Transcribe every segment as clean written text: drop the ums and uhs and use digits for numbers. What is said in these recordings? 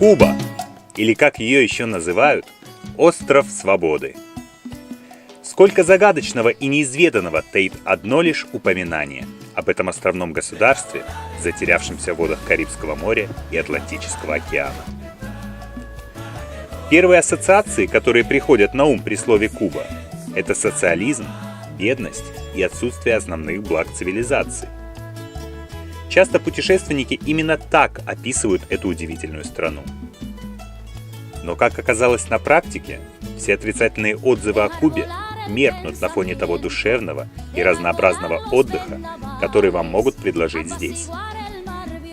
Куба, или как ее еще называют, остров свободы. Сколько загадочного и неизведанного таит одно лишь упоминание об этом островном государстве, затерявшемся в водах Карибского моря и Атлантического океана. Первые ассоциации, которые приходят на ум при слове Куба, это социализм, бедность и отсутствие основных благ цивилизации. Часто путешественники именно так описывают эту удивительную страну. Но, как оказалось на практике, все отрицательные отзывы о Кубе меркнут на фоне того душевного и разнообразного отдыха, который вам могут предложить здесь.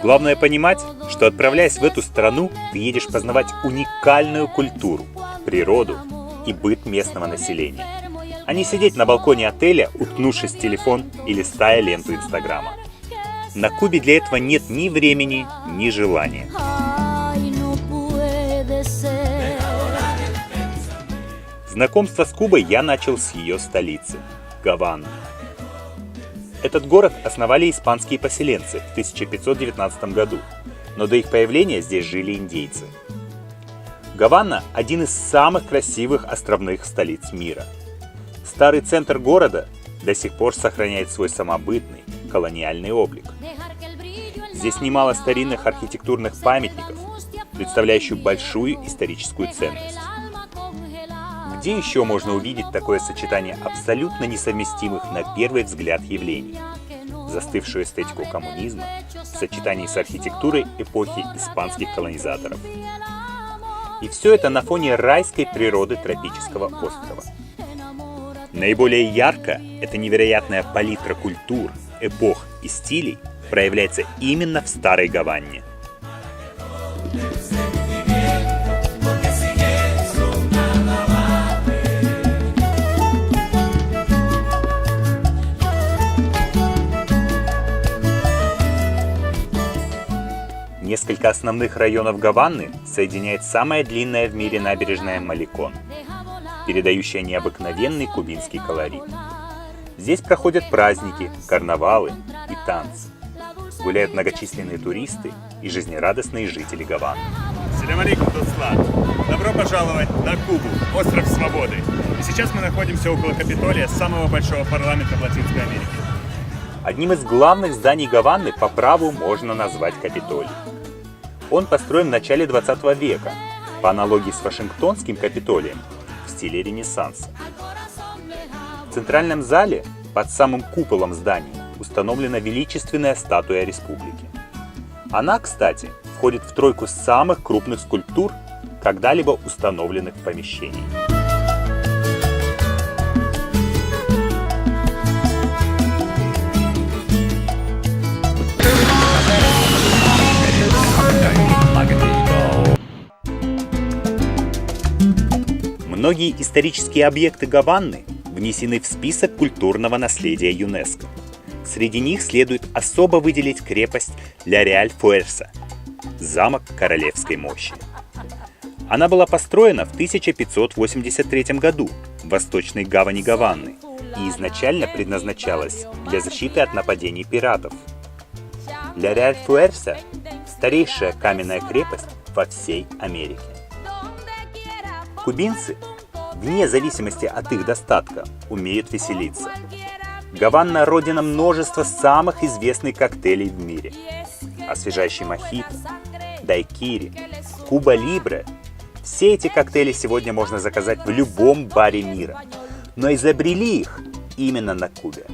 Главное понимать, что, отправляясь в эту страну, ты едешь познавать уникальную культуру, природу и быт местного населения, а не сидеть на балконе отеля, уткнувшись в телефон и листая ленту Инстаграма. На Кубе для этого нет ни времени, ни желания. Знакомство с Кубой я начал с ее столицы – Гаваны. Этот город основали испанские поселенцы в 1519 году, но до их появления здесь жили индейцы. Гавана – один из самых красивых островных столиц мира. Старый центр города до сих пор сохраняет свой самобытный колониальный облик. Здесь немало старинных архитектурных памятников, представляющих большую историческую ценность. Где еще можно увидеть такое сочетание абсолютно несовместимых на первый взгляд явлений? Застывшую эстетику коммунизма в сочетании с архитектурой эпохи испанских колонизаторов. И все это на фоне райской природы тропического острова. Наиболее ярко эта невероятная палитра культур, эпох и стилей проявляется именно в Старой Гаване. Несколько основных районов Гаваны соединяет самая длинная в мире набережная Малекон, передающая необыкновенный кубинский колорит. Здесь проходят праздники, карнавалы и танцы. Гуляют многочисленные туристы и жизнерадостные жители Гаваны. Салям алейкум, Туслан! Добро пожаловать на Кубу, остров свободы. И сейчас мы находимся около Капитолия, самого большого парламента в Латинской Америке. Одним из главных зданий Гаваны по праву можно назвать Капитолий. Он построен в начале 20 века, по аналогии с Вашингтонским Капитолием, в стиле Ренессанса. В центральном зале, под самым куполом здания, установлена величественная статуя республики. Она, кстати, входит в тройку самых крупных скульптур, когда-либо установленных в помещении. Многие исторические объекты Гаваны внесены в список культурного наследия ЮНЕСКО. Среди них следует особо выделить крепость Ля-Реаль-Фуэрса – замок королевской мощи. Она была построена в 1583 году в восточной гавани Гаваны и изначально предназначалась для защиты от нападений пиратов. Ля-Реаль-Фуэрса – старейшая каменная крепость во всей Америке. Кубинцы, вне зависимости от их достатка, умеют веселиться. Гавана – родина множества самых известных коктейлей в мире. Освежающий мохито, дайкири, Куба Либре – все эти коктейли сегодня можно заказать в любом баре мира. Но изобрели их именно на Кубе.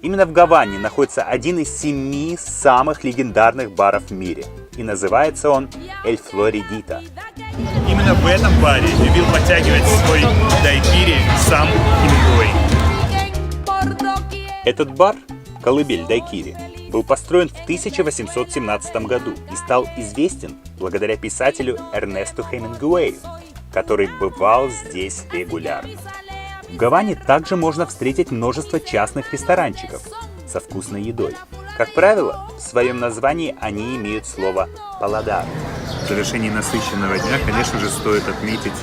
Именно в Гаване находится один из 7 самых легендарных баров в мире. И называется он «Эль Флоридита». Именно в этом баре любил подтягивать свой дайкири сам Хемингуэй. Этот бар, колыбель дайкири, был построен в 1817 году и стал известен благодаря писателю Эрнесту Хемингуэю, который бывал здесь регулярно. В Гаване также можно встретить множество частных ресторанчиков со вкусной едой. Как правило, в своем названии они имеют слово «паладар». В завершении насыщенного дня, конечно же, стоит отметить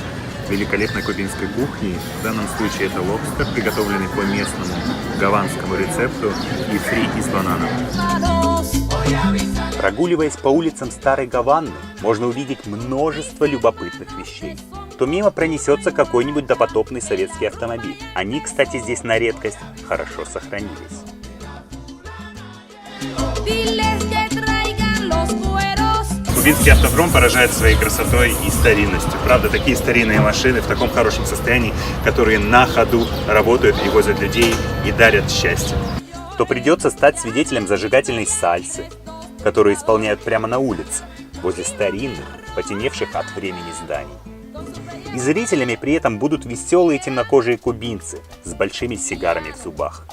великолепной кубинской кухни. В данном случае это лобстер, приготовленный по местному гаванскому рецепту, и фри из банана. Прогуливаясь по улицам Старой Гаваны, можно увидеть множество любопытных вещей. То мимо пронесется какой-нибудь допотопный советский автомобиль. Они, кстати, здесь на редкость хорошо сохранились. Кубинский автопром поражает своей красотой и старинностью. Правда, такие старинные машины в таком хорошем состоянии, которые на ходу работают и возят людей и дарят счастье. То придется стать свидетелем зажигательной сальсы, которую исполняют прямо на улице, возле старинных, потемневших от времени зданий. И зрителями при этом будут веселые темнокожие кубинцы с большими сигарами в зубах.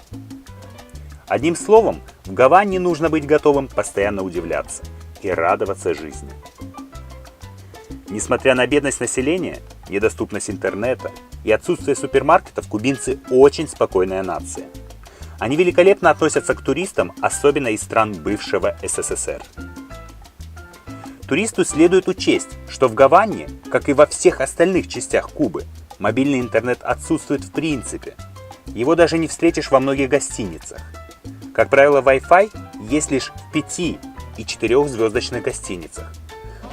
Одним словом, в Гаване нужно быть готовым постоянно удивляться и радоваться жизни. Несмотря на бедность населения, недоступность интернета и отсутствие супермаркетов, кубинцы очень спокойная нация. Они великолепно относятся к туристам, особенно из стран бывшего СССР. Туристу следует учесть, что в Гаване, как и во всех остальных частях Кубы, мобильный интернет отсутствует в принципе. Его даже не встретишь во многих гостиницах. Как правило, Wi-Fi есть лишь в 5 и 4-звездочных гостиницах.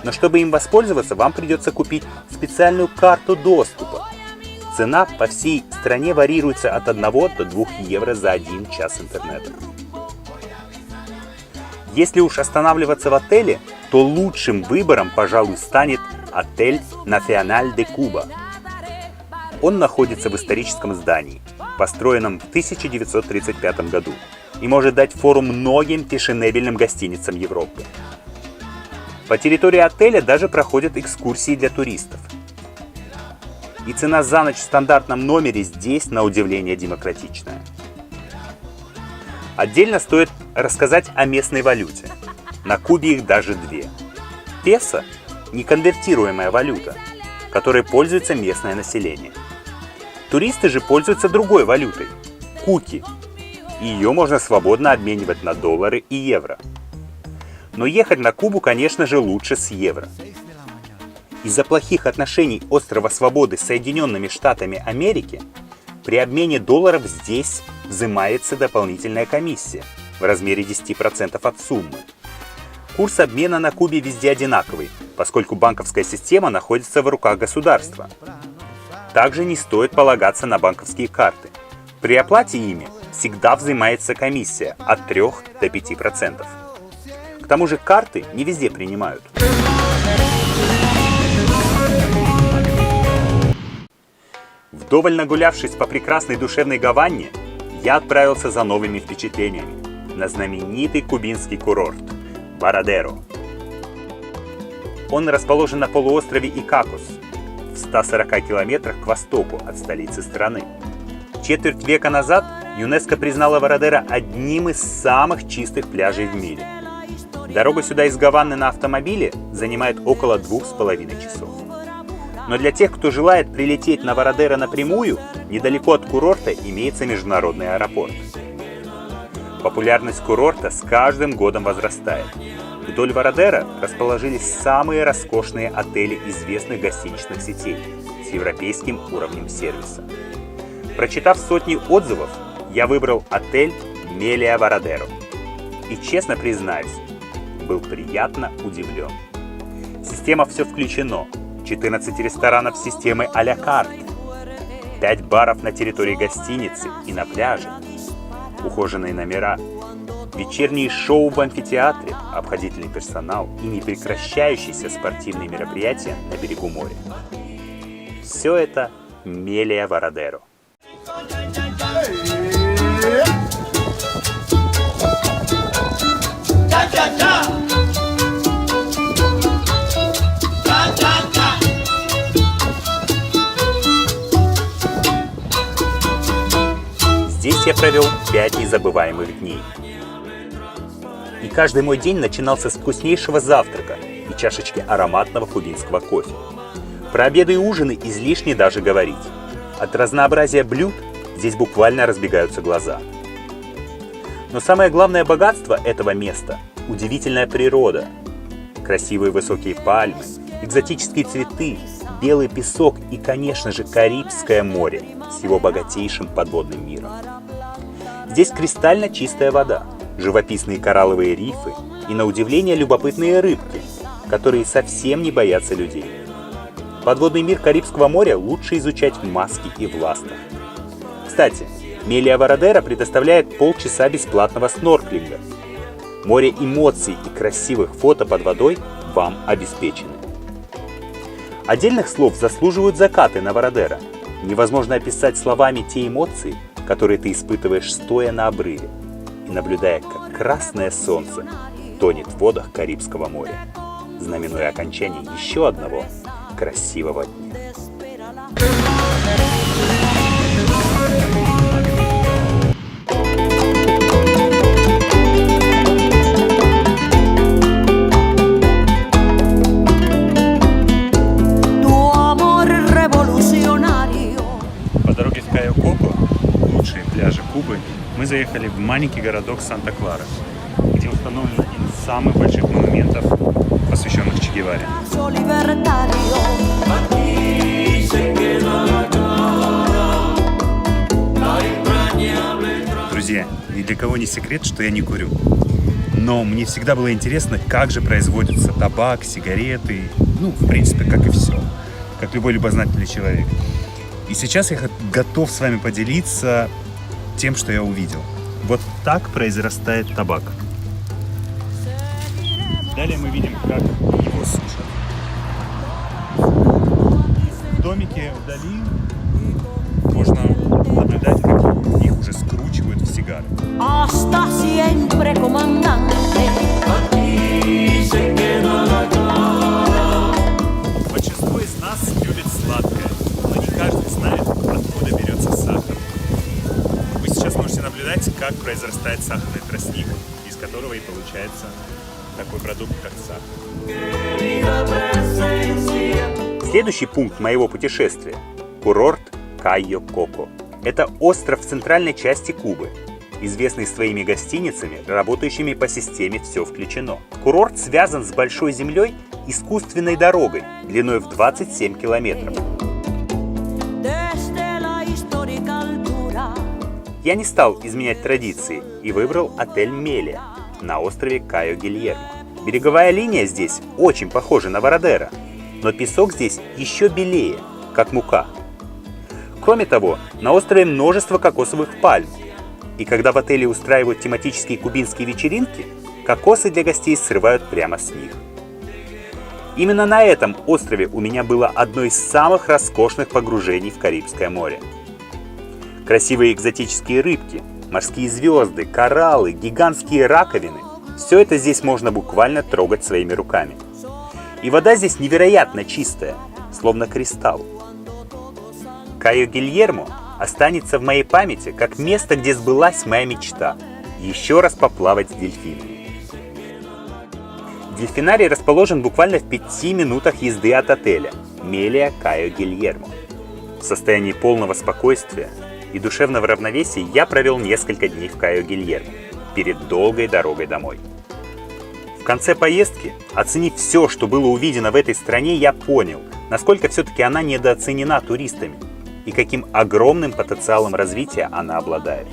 Но чтобы им воспользоваться, вам придется купить специальную карту доступа. Цена по всей стране варьируется от 1 до 2 евро за 1 час интернета. Если уж останавливаться в отеле, то лучшим выбором, пожалуй, станет отель Националь де Куба. Он находится в историческом здании, построенном в 1935 году, и может дать фору многим фешенебельным гостиницам Европы. По территории отеля даже проходят экскурсии для туристов. И цена за ночь в стандартном номере здесь, на удивление, демократичная. Отдельно стоит рассказать о местной валюте. На Кубе их даже 2. Песо – неконвертируемая валюта, которой пользуется местное население. Туристы же пользуются другой валютой – куки. И ее можно свободно обменивать на доллары и евро. Но ехать на Кубу, конечно же, лучше с евро. Из-за плохих отношений острова Свободы с Соединенными Штатами Америки при обмене долларов здесь взимается дополнительная комиссия в размере 10% от суммы. Курс обмена на Кубе везде одинаковый, поскольку банковская система находится в руках государства. Также не стоит полагаться на банковские карты. При оплате ими всегда взимается комиссия от 3 до 5%. К тому же карты не везде принимают. Вдоволь нагулявшись по прекрасной душевной Гаване, я отправился за новыми впечатлениями на знаменитый кубинский курорт Варадеро. Он расположен на полуострове Икакос, в 140 километрах к востоку от столицы страны. Четверть века назад ЮНЕСКО признала Варадеро одним из самых чистых пляжей в мире. Дорога сюда из Гаваны на автомобиле занимает около 2,5 часов. Но для тех, кто желает прилететь на Варадеро напрямую, недалеко от курорта имеется международный аэропорт. Популярность курорта с каждым годом возрастает. Вдоль Варадеро расположились самые роскошные отели известных гостиничных сетей с европейским уровнем сервиса. Прочитав сотни отзывов, я выбрал отель Мелия Варадеро. И честно признаюсь, был приятно удивлен. Система «Все включено». 14 ресторанов системы а-ля карт, 5 баров на территории гостиницы и на пляже, ухоженные номера, вечерние шоу в амфитеатре, обходительный персонал и непрекращающиеся спортивные мероприятия на берегу моря. Все это Мелия Варадеро. Здесь я провел 5 незабываемых дней. И каждый мой день начинался с вкуснейшего завтрака и чашечки ароматного кубинского кофе. Про обеды и ужины излишне даже говорить. От разнообразия блюд здесь буквально разбегаются глаза. Но самое главное богатство этого места – удивительная природа. Красивые высокие пальмы, экзотические цветы, белый песок и, конечно же, Карибское море с его богатейшим подводным миром. Здесь кристально чистая вода, живописные коралловые рифы и на удивление любопытные рыбки, которые совсем не боятся людей. Подводный мир Карибского моря лучше изучать в маске и в ластах. Кстати, Мелия Вородера предоставляет полчаса бесплатного снорклинга. Море эмоций и красивых фото под водой вам обеспечены. Отдельных слов заслуживают закаты на Вородера. Невозможно описать словами те эмоции, которые ты испытываешь, стоя на обрыве и наблюдая, как красное солнце тонет в водах Карибского моря, знаменуя окончание еще одного красивого дня. По дороге в Кайо-Коко, лучшие пляжи Кубы, мы заехали в маленький городок Санта-Клара, где установлен один из самых больших монументов, посвященных Че Геваре. Друзья, ни для кого не секрет, что я не курю. Но мне всегда было интересно, как же производится табак, сигареты, в принципе, как и все, как любой любознательный человек. И сейчас я готов с вами поделиться тем, что я увидел. Вот так произрастает табак. Далее мы видим, как его сушат. В домике вдали можно наблюдать, как их уже скручивают в сигары. Большинство из нас любит сладкое, но не каждый знает, откуда берется сахар. Вы сейчас можете наблюдать, как произрастает сахарный тростник, из которого и получается такой продукт, как сахар. Следующий пункт моего путешествия – курорт Кайо-Коко. Это остров в центральной части Кубы, известный своими гостиницами, работающими по системе «Все включено». Курорт связан с большой землей искусственной дорогой длиной в 27 километров. Я не стал изменять традиции и выбрал отель «Мелия» на острове Кайо-Гильермо. Береговая линия здесь очень похожа на Вородера, но песок здесь еще белее, как мука. Кроме того, на острове множество кокосовых пальм, и когда в отеле устраивают тематические кубинские вечеринки, кокосы для гостей срывают прямо с них. Именно на этом острове у меня было одно из самых роскошных погружений в Карибское море. Красивые экзотические рыбки, морские звезды, кораллы, гигантские раковины – все это здесь можно буквально трогать своими руками. И вода здесь невероятно чистая, словно кристалл. Кайо-Гильермо останется в моей памяти как место, где сбылась моя мечта – еще раз поплавать с дельфинами. Дельфинарий расположен буквально в 5 минутах езды от отеля Мелия Кайо-Гильермо. В состоянии полного спокойствия и душевного равновесия я провел несколько дней в Кайо-Гильермо перед долгой дорогой домой. В конце поездки, оценив все, что было увидено в этой стране, я понял, насколько все-таки она недооценена туристами и каким огромным потенциалом развития она обладает.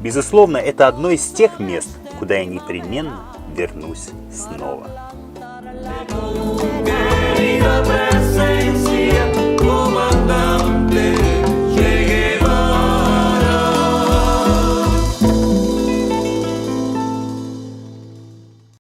Безусловно, это одно из тех мест, куда я непременно вернусь снова.